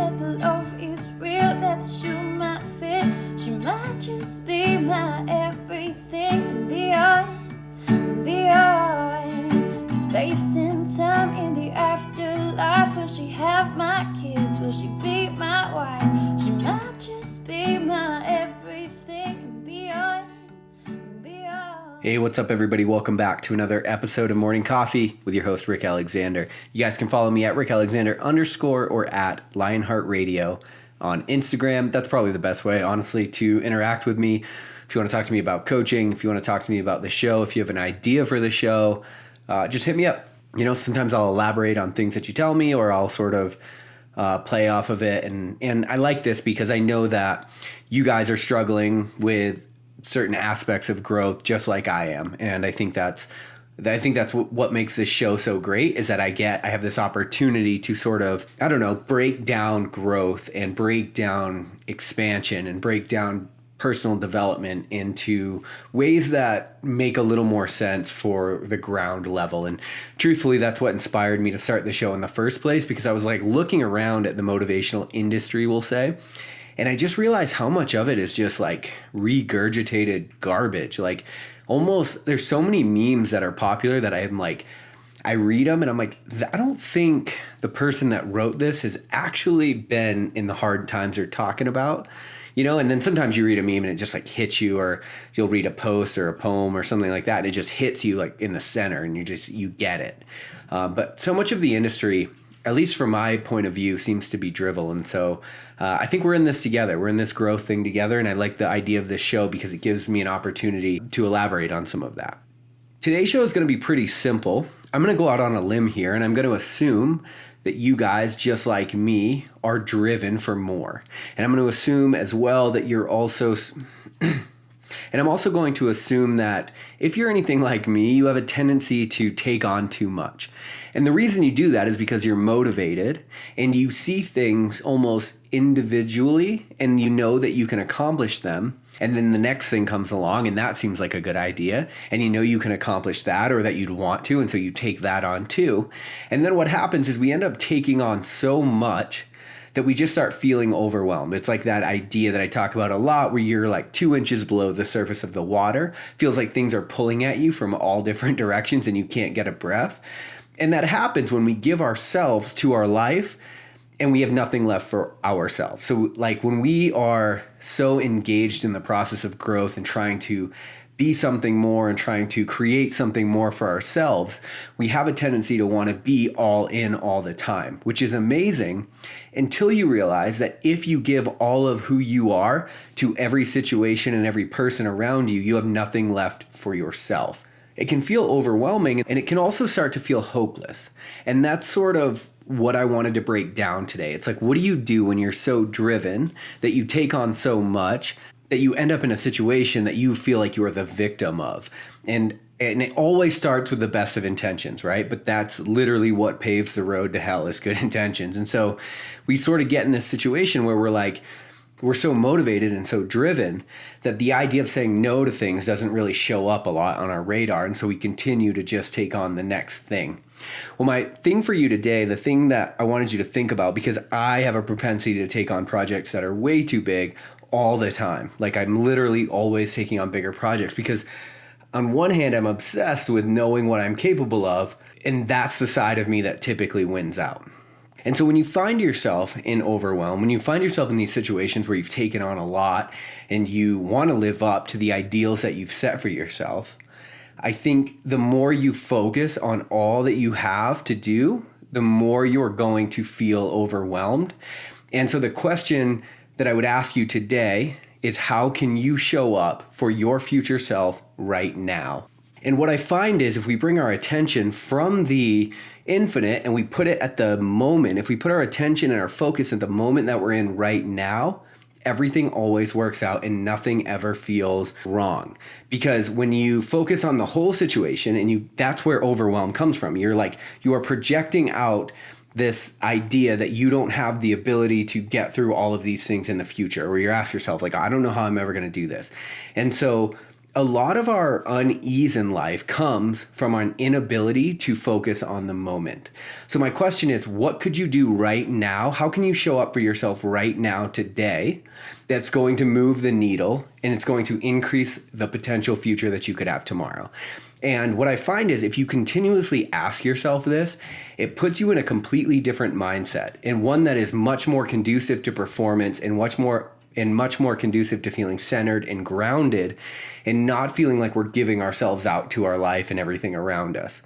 that the love is real, that the shoe might fit. She might just be my everything and beyond space and time in the afterlife. Will she have my kids? Will she be my wife? She might just be my everything and beyond. Hey, what's up, everybody? Welcome back to another episode of Morning Coffee with your host, Rick Alexander. You guys can follow me at @RickAlexander_ or at Lionheart Radio on Instagram. That's probably the best way, honestly, to interact with me. If you want to talk to me about coaching, if you want to talk to me about the show, if you have an idea for the show, just hit me up. You know, sometimes I'll elaborate on things that you tell me, or I'll sort of play off of it. And I like this because I know that you guys are struggling with certain aspects of growth just like I am. And I think that's what makes this show so great, is that I have this opportunity to sort of, break down growth and break down expansion and break down personal development into ways that make a little more sense for the ground level. And truthfully, that's what inspired me to start the show in the first place, because I was like looking around at the motivational industry, we'll say, and I just realized how much of it is just like regurgitated garbage. Like, almost, there's so many memes that are popular that I read them and I'm like, I don't think the person that wrote this has actually been in the hard times they're talking about, you know? And then sometimes you read a meme and it just like hits you, or you'll read a post or a poem or something like that, and it just hits you like in the center, and you get it. But so much of the industry, at least from my point of view, seems to be drivel. And so I think we're in this together. We're in this growth thing together. And I like the idea of this show because it gives me an opportunity to elaborate on some of that. Today's show is going to be pretty simple. I'm going to go out on a limb here, and I'm going to assume that you guys, just like me, are driven for more. And I'm going to assume as well that you're also... And I'm also going to assume that if you're anything like me, you have a tendency to take on too much. And the reason you do that is because you're motivated and you see things almost individually, and you know that you can accomplish them. And then the next thing comes along and that seems like a good idea, and you know you can accomplish that, or that you'd want to, and so you take that on too. And then what happens is we end up taking on so much that we just start feeling overwhelmed. It's like that idea that I talk about a lot, where you're like 2 inches below the surface of the water. Feels like things are pulling at you from all different directions and you can't get a breath. And that happens when we give ourselves to our life and we have nothing left for ourselves. So like when we are so engaged in the process of growth and trying to be something more and trying to create something more for ourselves, we have a tendency to want to be all in all the time, which is amazing until you realize that if you give all of who you are to every situation and every person around you, you have nothing left for yourself. It can feel overwhelming, and it can also start to feel hopeless. And that's sort of what I wanted to break down today. It's like, what do you do when you're so driven that you take on so much that you end up in a situation that you feel like you are the victim of? And it always starts with the best of intentions, right? But that's literally what paves the road to hell, is good intentions. And so we sort of get in this situation where we're so motivated and so driven that the idea of saying no to things doesn't really show up a lot on our radar. And so we continue to just take on the next thing. Well, my thing for you today, the thing that I wanted you to think about, because I have a propensity to take on projects that are way too big all the time. Like, I'm literally always taking on bigger projects because on one hand, I'm obsessed with knowing what I'm capable of, and that's the side of me that typically wins out. And so when you find yourself in overwhelm, when you find yourself in these situations where you've taken on a lot and you want to live up to the ideals that you've set for yourself, I think the more you focus on all that you have to do, the more you're going to feel overwhelmed. And so the question that I would ask you today is, how can you show up for your future self right now? And what I find is, if we bring our attention from the infinite and we put it at the moment, if we put our attention and our focus at the moment that we're in right now, everything always works out and nothing ever feels wrong. Because when you focus on the whole situation, and that's where overwhelm comes from. You are projecting out this idea that you don't have the ability to get through all of these things in the future, or you ask yourself, like, I don't know how I'm ever going to do this. And so a lot of our unease in life comes from an inability to focus on the moment. So my question is, what could you do right now? How can you show up for yourself right now today that's going to move the needle and it's going to increase the potential future that you could have tomorrow? And what I find is if you continuously ask yourself this, it puts you in a completely different mindset, and one that is much more conducive to performance and much more conducive to feeling centered and grounded and not feeling like we're giving ourselves out to our life and everything around us.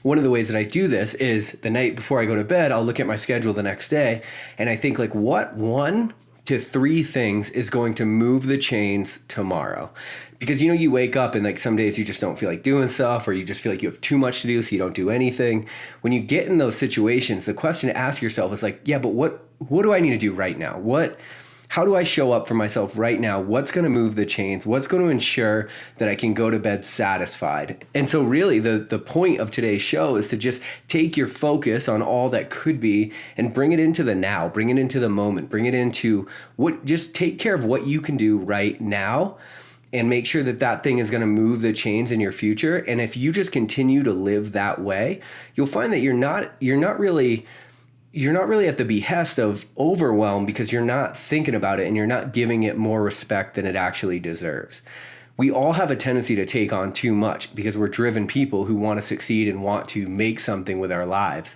One of the ways that I do this is the night before I go to bed, I'll look at my schedule the next day and I think like, what 1 to 3 things is going to move the chains tomorrow? Because you wake up and like some days you just don't feel like doing stuff, or you just feel like you have too much to do, so you don't do anything. When you get in those situations, the question to ask yourself is like, yeah, but what do I need to do right now? How do I show up for myself right now? What's going to move the chains? What's going to ensure that I can go to bed satisfied? And so really the point of today's show is to just take your focus on all that could be and bring it into the now, bring it into the moment, bring it into just take care of what you can do right now and make sure that thing is going to move the chains in your future. And if you just continue to live that way, you'll find that you're not really at the behest of overwhelm, because you're not thinking about it and you're not giving it more respect than it actually deserves. We all have a tendency to take on too much because we're driven people who want to succeed and want to make something with our lives.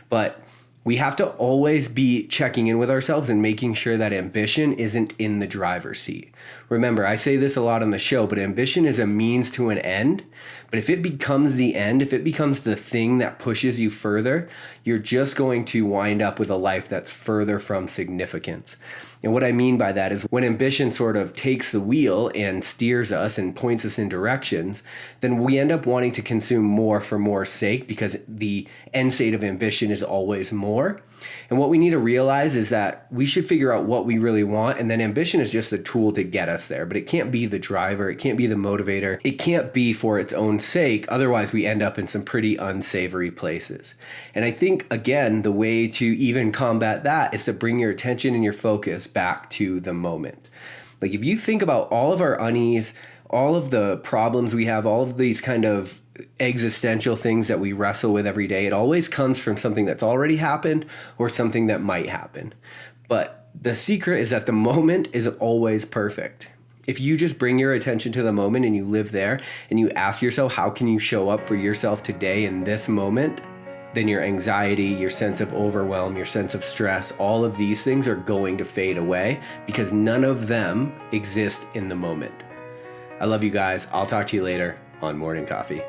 But we have to always be checking in with ourselves and making sure that ambition isn't in the driver's seat. Remember, I say this a lot on the show, but ambition is a means to an end. But if it becomes the end, if it becomes the thing that pushes you further, you're just going to wind up with a life that's further from significance. And what I mean by that is when ambition sort of takes the wheel and steers us and points us in directions, then we end up wanting to consume more for more's sake, because the end state of ambition is always more. And what we need to realize is that we should figure out what we really want, and then ambition is just a tool to get us there, but it can't be the driver, it can't be the motivator, it can't be for its own sake, otherwise we end up in some pretty unsavory places. And I think, again, the way to even combat that is to bring your attention and your focus back to the moment. Like if you think about all of our unease, all of the problems we have, all of these kind of existential things that we wrestle with every day, it always comes from something that's already happened or something that might happen. But the secret is that the moment is always perfect. If you just bring your attention to the moment and you live there and you ask yourself, how can you show up for yourself today in this moment? Then your anxiety, your sense of overwhelm, your sense of stress, all of these things are going to fade away because none of them exist in the moment. I love you guys. I'll talk to you later on Morning Coffee.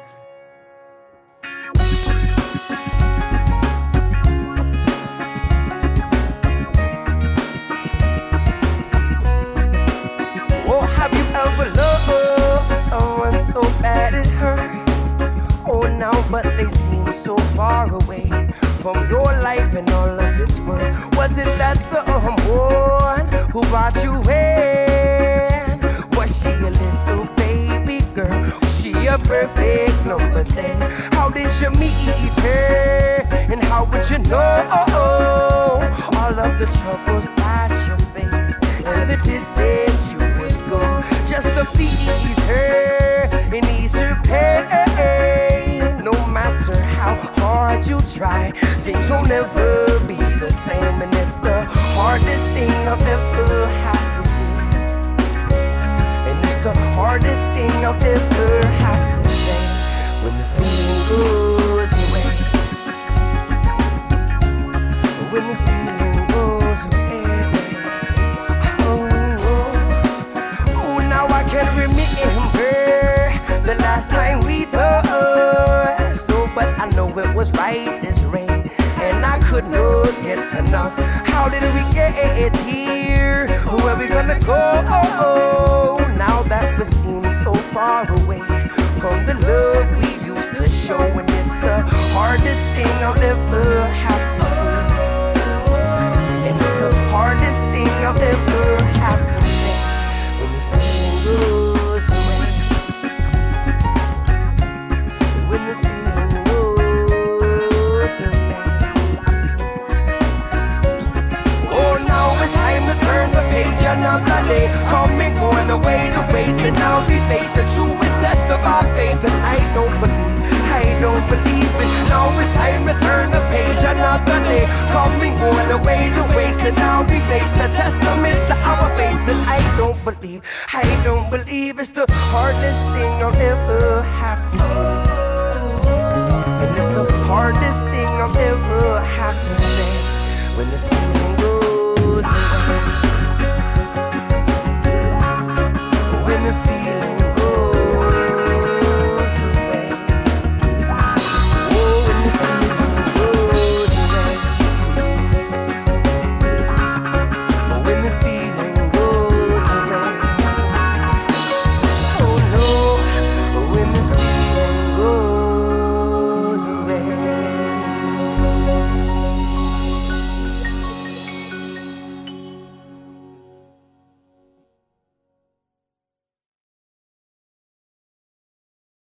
Oh, have you ever loved someone so bad it hurts? Oh, now, but they seem so far away from your life and all of its worth. Was it that someone who brought you in? Was she a little baby girl? Was she a perfect number 10? How did you meet her? And how would you know all of the troubles that you face and the distance you would go just to please her and ease her pain? No matter how hard you try, things will never be the same, and it's the hardest thing I'll ever have to do. The hardest thing I'll ever have to say when the feeling goes away. When the feeling goes away. Oh, now I can remember the last time we touched. Oh, but I know it was right as rain, and I could not get enough. How did we get here? Where we gonna go? Now that we seem so far away from the love we used to show, and it's the hardest thing I'll ever have to do, and it's the hardest thing I'll ever have to say when the feeling goes away. When the feeling goes away. Oh, now it's time to turn the page. another day coming, going away to waste. And now we face the truest test of our faith. And I don't believe it. Now it's time to turn the page. Another day coming, going away to waste. And now we face the testament to our faith. And I don't believe it's the hardest thing I'll ever have to do. And it's the hardest thing I'll ever have to say when the feeling goes away.